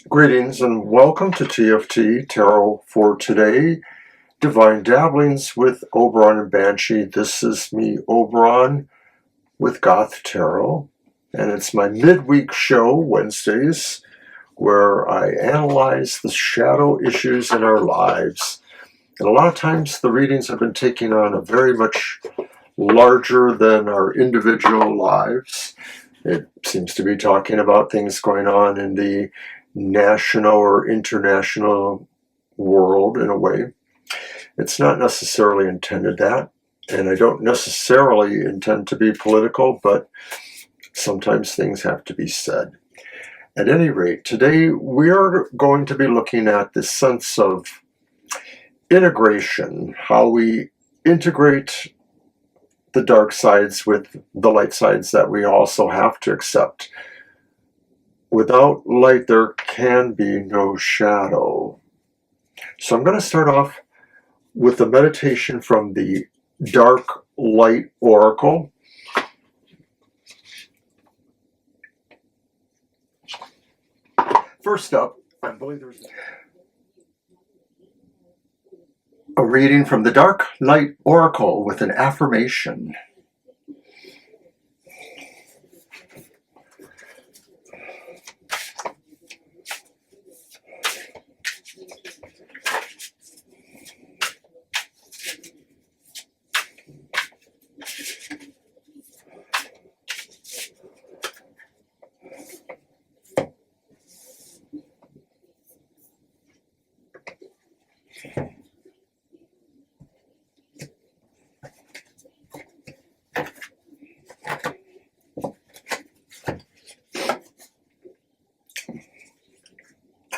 Greetings and welcome to TFT Tarot for today. Divine Dabblings with Oberon and Banshee. This is me, Oberon, with Goth Tarot. And it's my midweek show, Wednesdays, where I analyze the shadow issues in our lives. And a lot of times the readings have been taking on a very much larger than our individual lives. It seems to be talking about things going on in the national or international world in a way. It's not necessarily intended that, and I don't necessarily intend to be political, but sometimes things have to be said. At any rate, today we are going to be looking at the sense of integration, how we integrate the dark sides with the light sides that we also have to accept. Without light, there can be no shadow. So I'm going to start off with a meditation from the Dark Light Oracle. First up, I believe there's a reading from the Dark Light Oracle with an affirmation.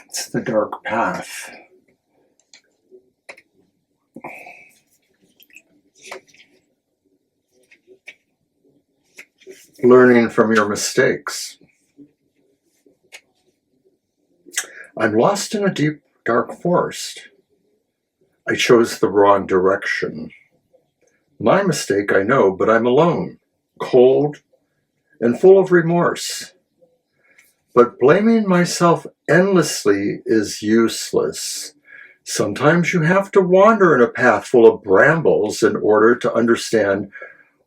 It's the dark path. Learning from your mistakes. I'm lost in a deep, dark forest. I chose the wrong direction. My mistake, I know, but I'm alone, cold, and full of remorse. But blaming myself endlessly is useless. Sometimes you have to wander in a path full of brambles in order to understand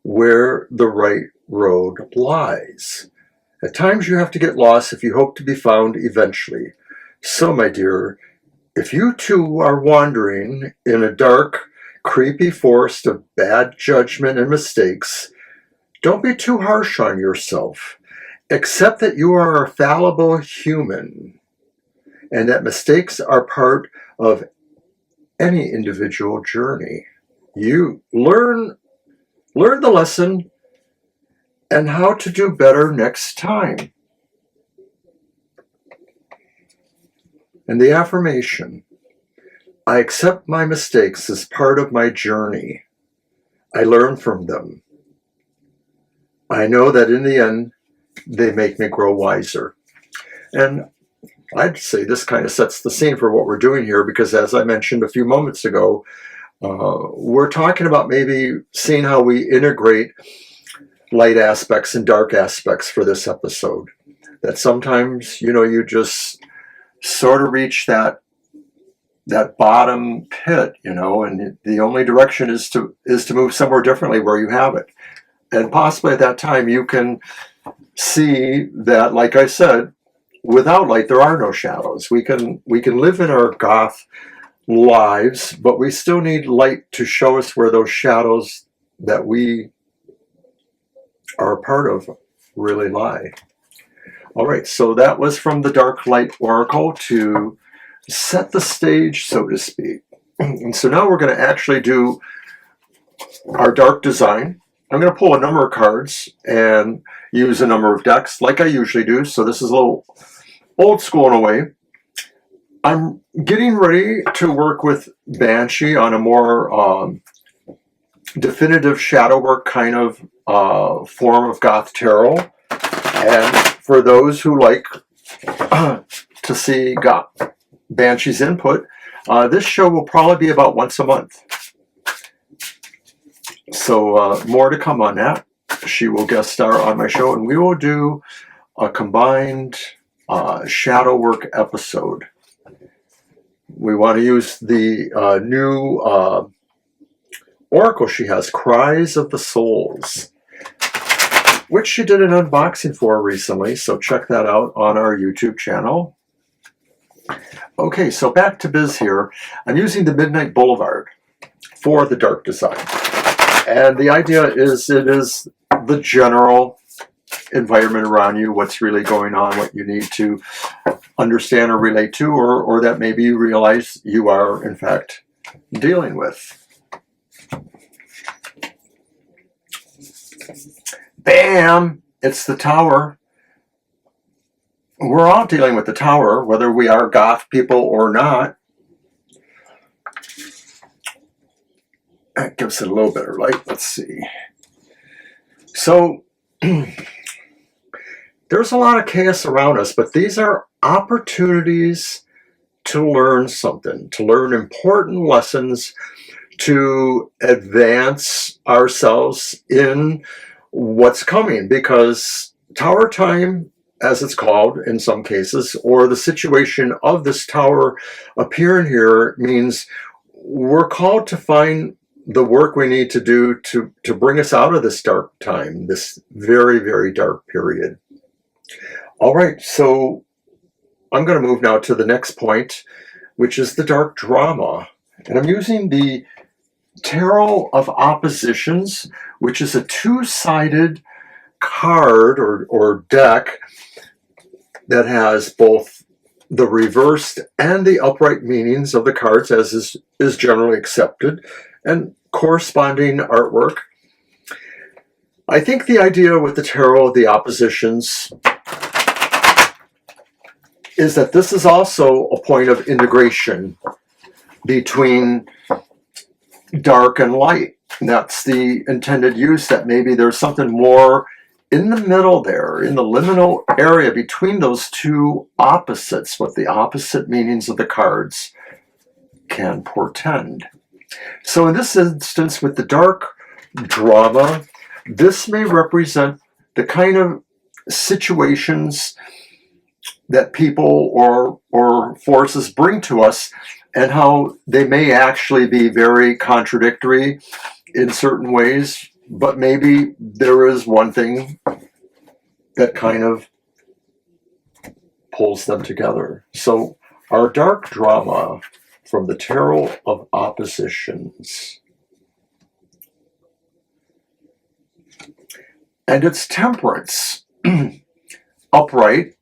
where the right road lies. At times you have to get lost if you hope to be found eventually. So, my dear, if you too are wandering in a dark, creepy forest of bad judgment and mistakes, don't be too harsh on yourself. Accept that you are a fallible human and that mistakes are part of any individual journey. You learn the lesson and how to do better next time. And the affirmation, I accept my mistakes as part of my journey. I learn from them. I know that in the end, they make me grow wiser. And I'd say this kind of sets the scene for what we're doing here, because as I mentioned a few moments ago, we're talking about maybe seeing how we integrate light aspects and dark aspects for this episode. That sometimes, you just sort of reach that bottom pit, and the only direction is to move somewhere differently where you have it. And possibly at that time you can see that, like I said, without light there are no shadows. We can live in our goth lives, but we still need light to show us where those shadows that we are a part of really lie. All right, so that was from the Dark Light Oracle to set the stage, so to speak. And so now we're going to actually do our dark design. I'm going to pull a number of cards and use a number of decks like I usually do. So this is a little old school in a way. I'm getting ready to work with Banshee on a more definitive shadow work kind of form of Goth Tarot. And for those who like to see Banshee's input, this show will probably be about once a month. So more to come on that. She will guest star on my show, and we will do a combined shadow work episode. We want to use the new oracle she has, Cries of the Souls, which she did an unboxing for recently, so check that out on our YouTube channel. Okay, so back to biz here. I'm using the Midnight Boulevard for the dark design. And the idea is it is the general environment around you, what's really going on, what you need to understand or relate to, or that maybe you realize you are, in fact, dealing with. Bam! It's the Tower. We're all dealing with the Tower, whether we are Goth people or not. That gives it a little better light. Let's see. So, there's a lot of chaos around us, but these are opportunities to learn something, to learn important lessons, to advance ourselves in what's coming, because Tower Time, as it's called in some cases, or the situation of this tower appearing here, means we're called to find the work we need to do to bring us out of this dark time, this very, very dark period. All right, so I'm going to move now to the next point, which is the dark drama. And I'm using the Tarot of Oppositions, which is a two-sided card or deck that has both the reversed and the upright meanings of the cards, as is generally accepted, and corresponding artwork. I think the idea with the Tarot of the Oppositions is that this is also a point of integration between dark and light. And that's the intended use, that maybe there's something more in the middle there, in the liminal area between those two opposites, what the opposite meanings of the cards can portend. So in this instance, with the dark drama, this may represent the kind of situations that people or forces bring to us, and how they may actually be very contradictory in certain ways, but maybe there is one thing that kind of pulls them together. So our dark drama from the Tarot of Oppositions. And it's Temperance. Upright,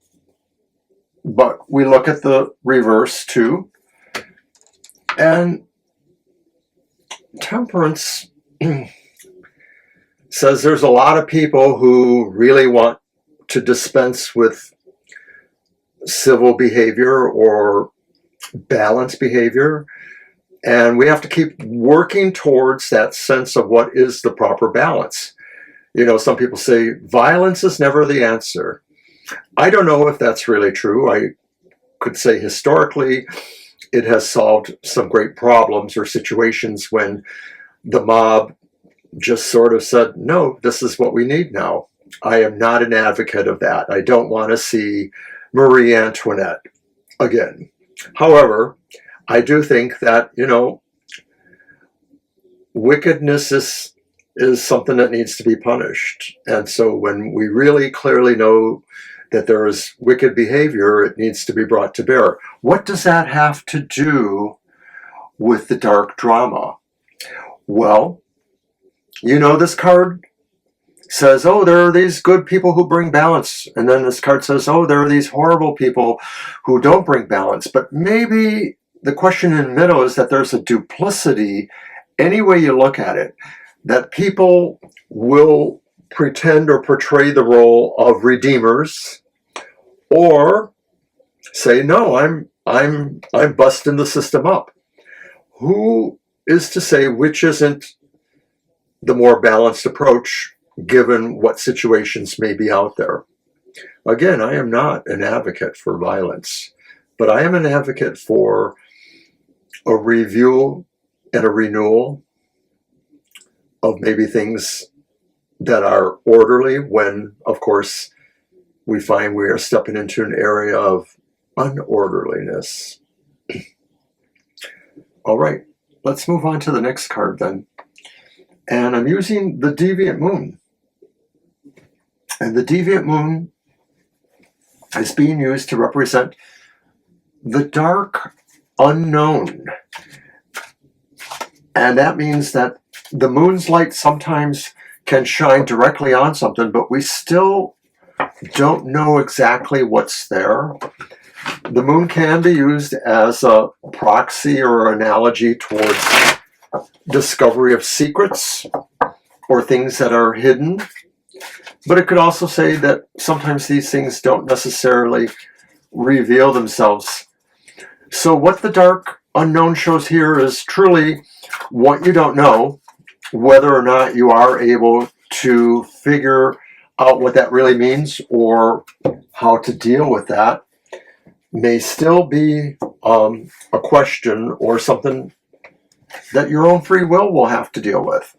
but we look at the reverse too. And Temperance says there's a lot of people who really want to dispense with civil behavior or balanced behavior, and we have to keep working towards that sense of what is the proper balance. You know, some people say violence is never the answer. I don't know if that's really true. I could say historically it has solved some great problems or situations when the mob just sort of said, no, this is what we need now. I am not an advocate of that. I don't want to see Marie Antoinette again. However, I do think that, you know, wickedness is something that needs to be punished. And so when we really clearly know that there is wicked behavior, it needs to be brought to bear. What does that have to do with the dark drama? Well, you know, this card says, oh, there are these good people who bring balance. And then this card says, oh, there are these horrible people who don't bring balance. But maybe the question in the middle is that there's a duplicity, any way you look at it, that people will pretend or portray the role of redeemers, or say, no, I'm busting the system up. Who is to say which isn't the more balanced approach, given what situations may be out there? Again, I am not an advocate for violence, but I am an advocate for a review and a renewal of maybe things that are orderly when, of course, we find we are stepping into an area of unorderliness. All right, let's move on to the next card then. And I'm using the Deviant Moon. And the Deviant Moon is being used to represent the dark unknown. And that means that the moon's light sometimes can shine directly on something, but we still don't know exactly what's there. The moon can be used as a proxy or analogy towards discovery of secrets or things that are hidden. But it could also say that sometimes these things don't necessarily reveal themselves. So what the dark unknown shows here is truly what you don't know, whether or not you are able to figure out what that really means or how to deal with that may still be a question or something that your own free will have to deal with.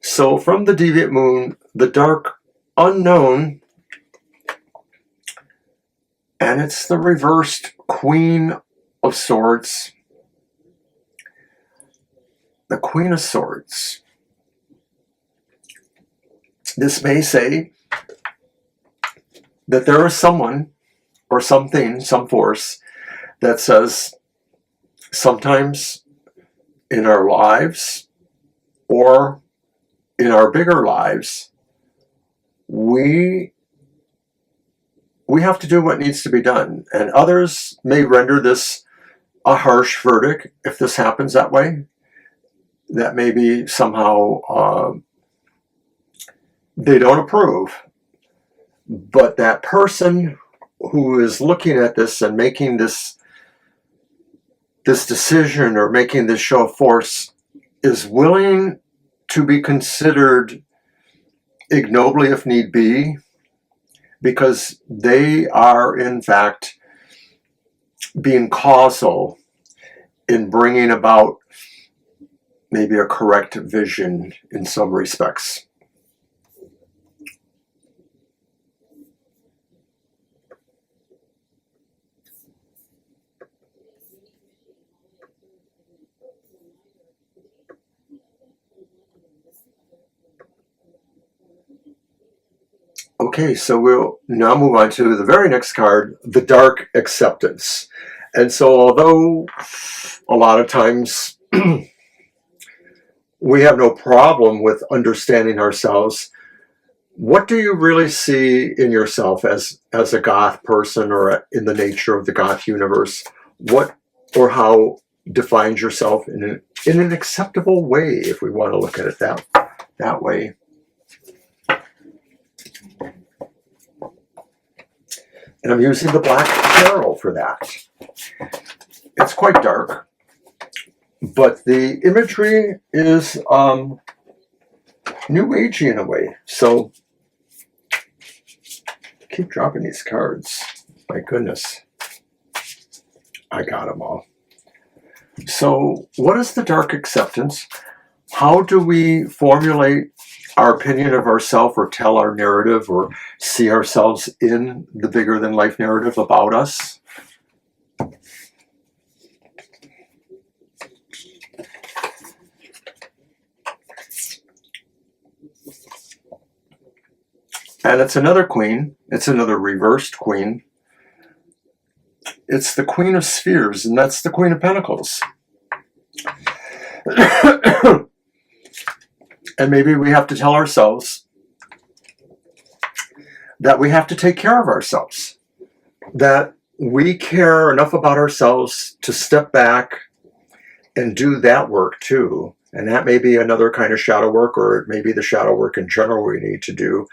So from the Deviant Moon, the dark unknown, and it's the reversed Queen of Swords. The Queen of Swords. This may say that there is someone or something, some force that says sometimes in our lives or in our bigger lives, we have to do what needs to be done. And others may render this a harsh verdict if this happens that way. That maybe somehow they don't approve. But that person who is looking at this and making this decision or making this show of force is willing to be considered ignobly if need be, because they are in fact being causal in bringing about maybe a correct vision in some respects. Okay, so we'll now move on to the very next card, the Dark Acceptance. And so although a lot of times we have no problem with understanding ourselves, what do you really see in yourself as a Goth person or in the nature of the Goth universe? What or how defines yourself in an acceptable way, if we want to look at it that way? And I'm using the Black Tarot for that. It's quite dark, but the imagery is new agey in a way. So keep dropping these cards. My goodness. I got them all. So what is the Dark Acceptance? How do we formulate our opinion of ourselves or tell our narrative or see ourselves in the bigger than life narrative about us? And it's another queen. It's another reversed queen. It's the Queen of Spheres, and that's the Queen of Pentacles. And maybe we have to tell ourselves that we have to take care of ourselves, that we care enough about ourselves to step back and do that work too. And that may be another kind of shadow work, or it may be the shadow work in general we need to do.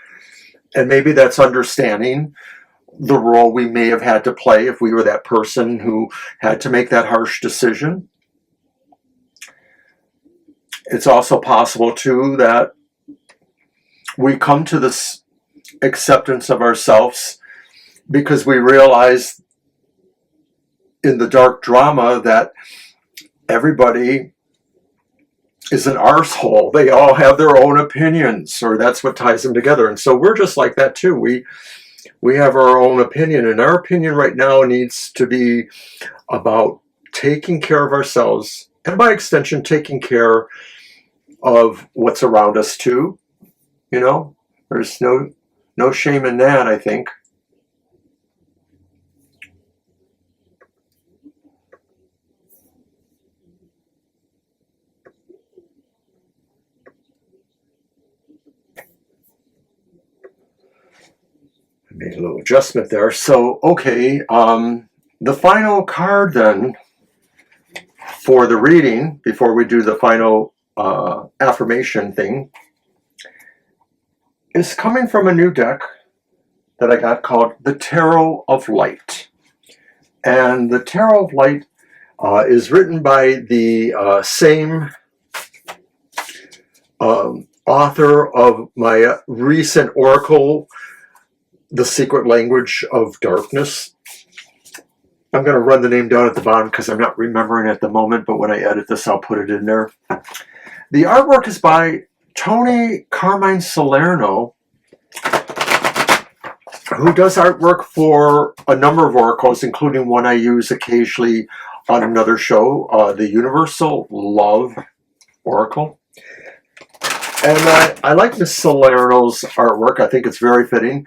And maybe that's understanding the role we may have had to play if we were that person who had to make that harsh decision. It's also possible, too, that we come to this acceptance of ourselves because we realize in the dark drama that everybody is an arsehole. They all have their own opinions, or that's what ties them together. And so we're just like that too. We have our own opinion, and our opinion right now needs to be about taking care of ourselves, and by extension, taking care of what's around us too. You know, there's no shame in that, I think. I made a little adjustment there. So, okay, the final card then for the reading, before we do the final affirmation thing, is coming from a new deck that I got called the Tarot of Light. And the Tarot of Light is written by the same author of my recent oracle, The Secret Language of Darkness. I'm going to run the name down at the bottom because I'm not remembering at the moment, but when I edit this, I'll put it in there. The artwork is by Tony Carmine Salerno, who does artwork for a number of oracles, including one I use occasionally on another show, the Universal Love Oracle. And I like Miss Salerno's artwork. I think it's very fitting.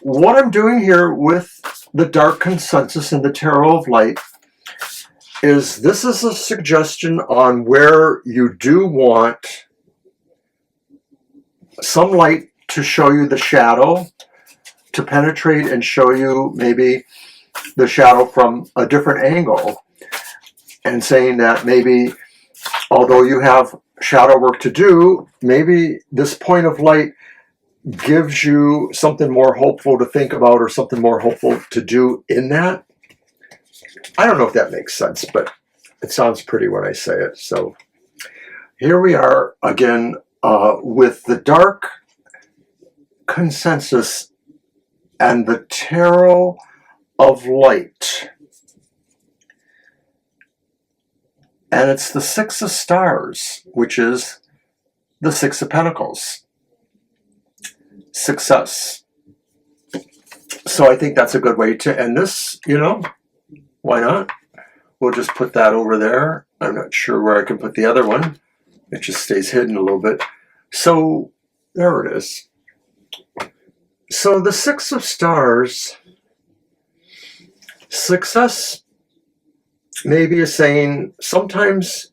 What I'm doing here with the Dark Consensus and the Tarot of Light is this is a suggestion on where you do want some light to show you the shadow, to penetrate and show you maybe the shadow from a different angle, and saying that maybe although you have shadow work to do, maybe this point of light gives you something more hopeful to think about or something more hopeful to do in that. I don't know if that makes sense, but it sounds pretty when I say it. So here we are again with the Dark Consensus and the Tarot of Light. And it's the Six of Stars, which is the Six of Pentacles. Success. So I think that's a good way to end this, you know. Why not? We'll just put that over there. I'm not sure where I can put the other one. It just stays hidden a little bit. So there it is. So the Six of Stars, success maybe is saying sometimes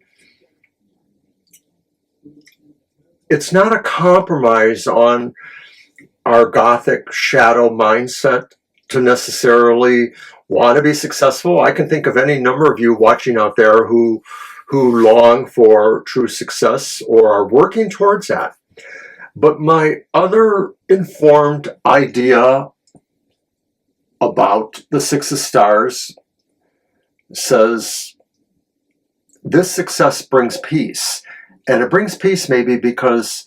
it's not a compromise on our Gothic shadow mindset to necessarily want to be successful. I can think of any number of you watching out there who long for true success or are working towards that. But my other informed idea about the Six of Stars says this success brings peace. And it brings peace maybe because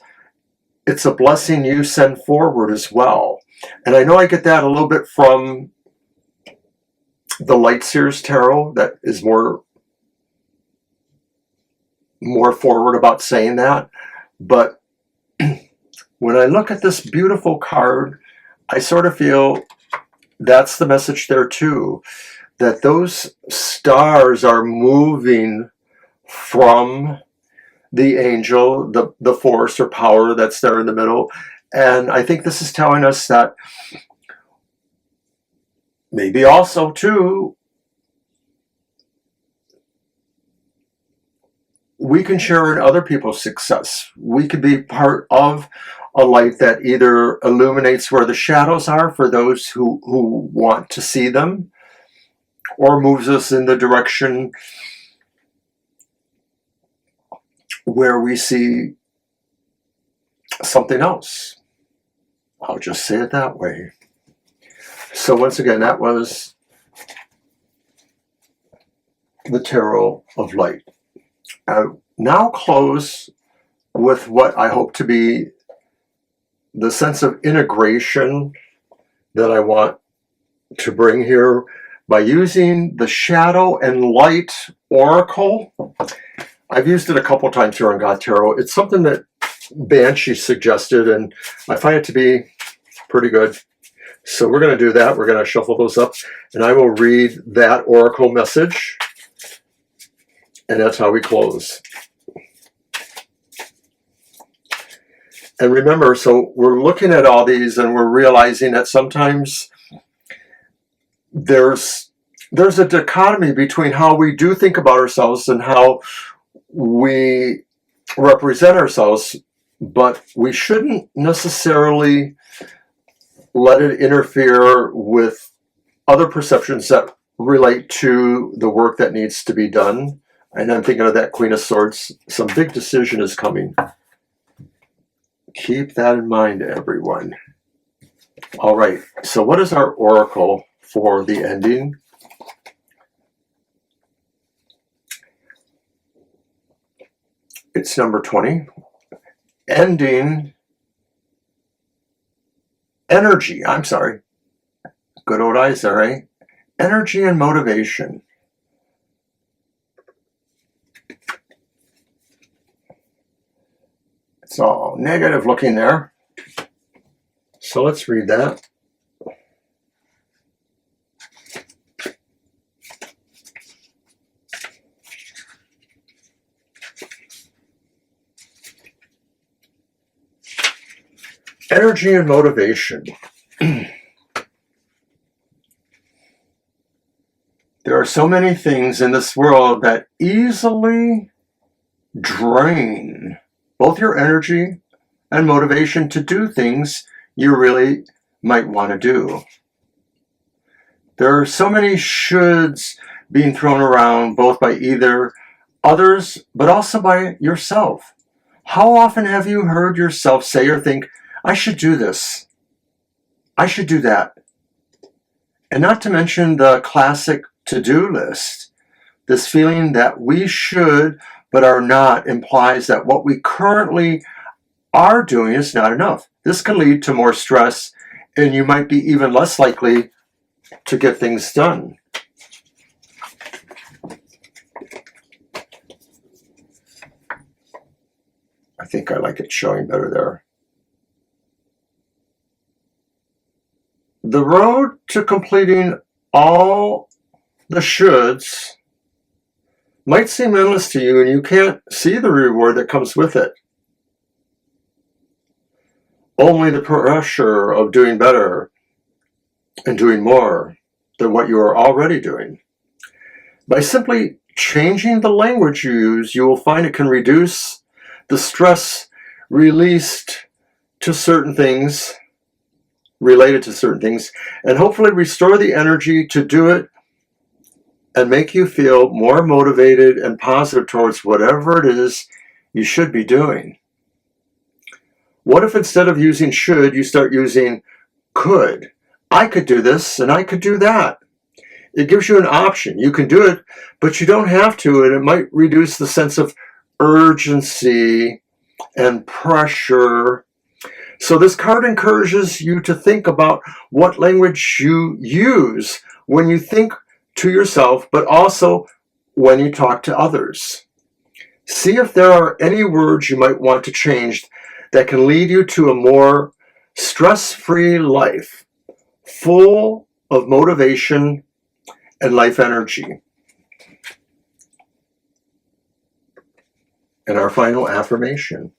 it's a blessing you send forward as well. And I know I get that a little bit from the Light Seers Tarot that is more forward about saying that. But when I look at this beautiful card, I sort of feel that's the message there too, that those stars are moving from the angel, the force or power that's there in the middle. And I think this is telling us that maybe also too, we can share in other people's success. We could be part of a light that either illuminates where the shadows are for those who want to see them, or moves us in the direction where we see something else. I'll just say it that way. So once again, that was the Tarot of Light. I'll now close with what I hope to be the sense of integration that I want to bring here by using the Shadow and Light Oracle. I've used it a couple times here on Goth Tarot. It's something that Banshee suggested, and I find it to be pretty good. So we're going to do that. We're going to shuffle those up, and I will read that oracle message, and that's how we close. And remember, so we're looking at all these, and we're realizing that sometimes there's a dichotomy between how we do think about ourselves and how we represent ourselves, but we shouldn't necessarily let it interfere with other perceptions that relate to the work that needs to be done. And I'm thinking of that Queen of Swords. Some big decision is coming. Keep that in mind, everyone. All right, so what is our oracle for the ending? It's number 20. Ending energy. I'm sorry. Good old eyes there, eh? Energy and motivation. It's all negative looking there. So let's read that. Energy and motivation. There are so many things in this world that easily drain both your energy and motivation to do things you really might want to do. There are so many shoulds being thrown around, both by either others, but also by yourself. How often have you heard yourself say or think, I should do this, I should do that? And not to mention the classic to-do list. This feeling that we should but are not implies that what we currently are doing is not enough. This can lead to more stress, and you might be even less likely to get things done. I think I like it showing better there. The road to completing all the shoulds might seem endless to you, and you can't see the reward that comes with it. Only the pressure of doing better and doing more than what you are already doing. By simply changing the language you use, you will find it can reduce the stress released to certain things, related to certain things, and hopefully restore the energy to do it and make you feel more motivated and positive towards whatever it is you should be doing. What if instead of using should, you start using could? I could do this and I could do that. It gives you an option. You can do it, but you don't have to, and it might reduce the sense of urgency and pressure. So this card encourages you to think about what language you use when you think to yourself, but also when you talk to others. See if there are any words you might want to change that can lead you to a more stress-free life, full of motivation and life energy. And our final affirmation.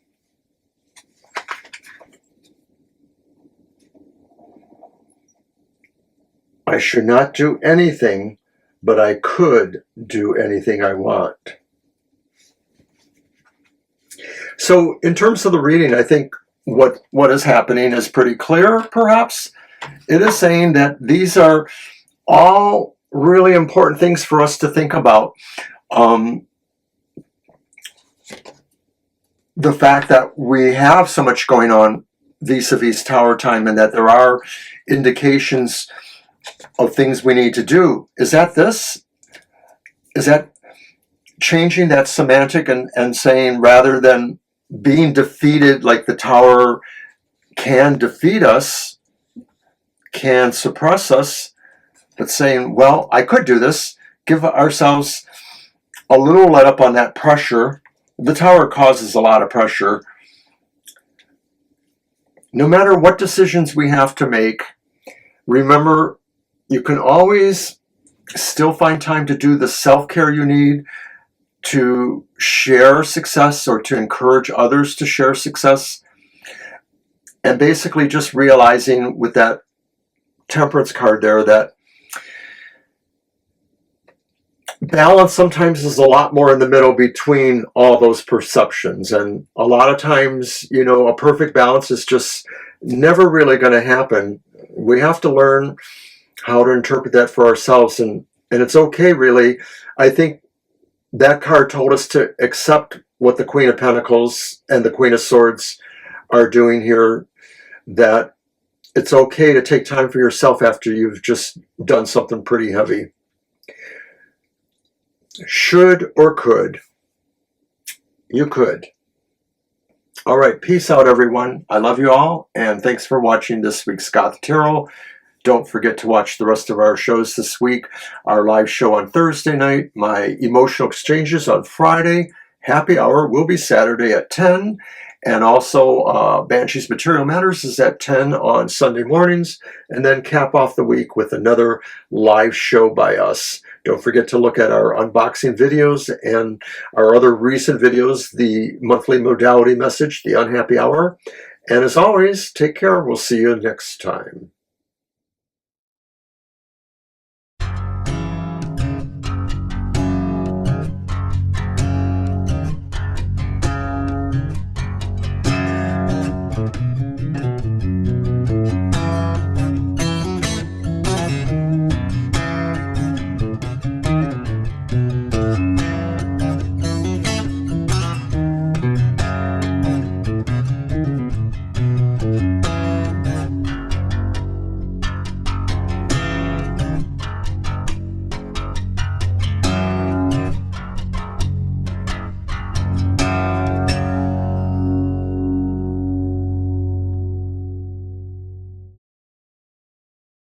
I should not do anything, but I could do anything I want. So in terms of the reading, I think what is happening is pretty clear, perhaps. It is saying that these are all really important things for us to think about. The fact that we have so much going on vis-a-vis Tower time, and that there are indications of things we need to do. Is that this? Is that changing that semantic and saying, rather than being defeated like the Tower can defeat us, can suppress us, but saying, well, I could do this, give ourselves a little let up on that pressure. The Tower causes a lot of pressure. No matter what decisions we have to make, remember, you can always still find time to do the self-care you need to share success or to encourage others to share success. And basically just realizing with that Temperance card there that balance sometimes is a lot more in the middle between all those perceptions. And a lot of times, you know, a perfect balance is just never really going to happen. We have to learn how to interpret that for ourselves. And it's okay, really. I think that card told us to accept what the Queen of Pentacles and the Queen of Swords are doing here, that it's okay to take time for yourself after you've just done something pretty heavy. Should or could. You could. All right, peace out, everyone. I love you all, and thanks for watching this week's Goth Tarot. Don't forget to watch the rest of our shows this week. Our live show on Thursday night, my emotional exchanges on Friday, happy hour will be Saturday at 10, and also Banshee's Material Matters is at 10 on Sunday mornings, and then cap off the week with another live show by us. Don't forget to look at our unboxing videos and our other recent videos, the monthly modality message, the Unhappy Hour. And as always, take care. We'll see you next time.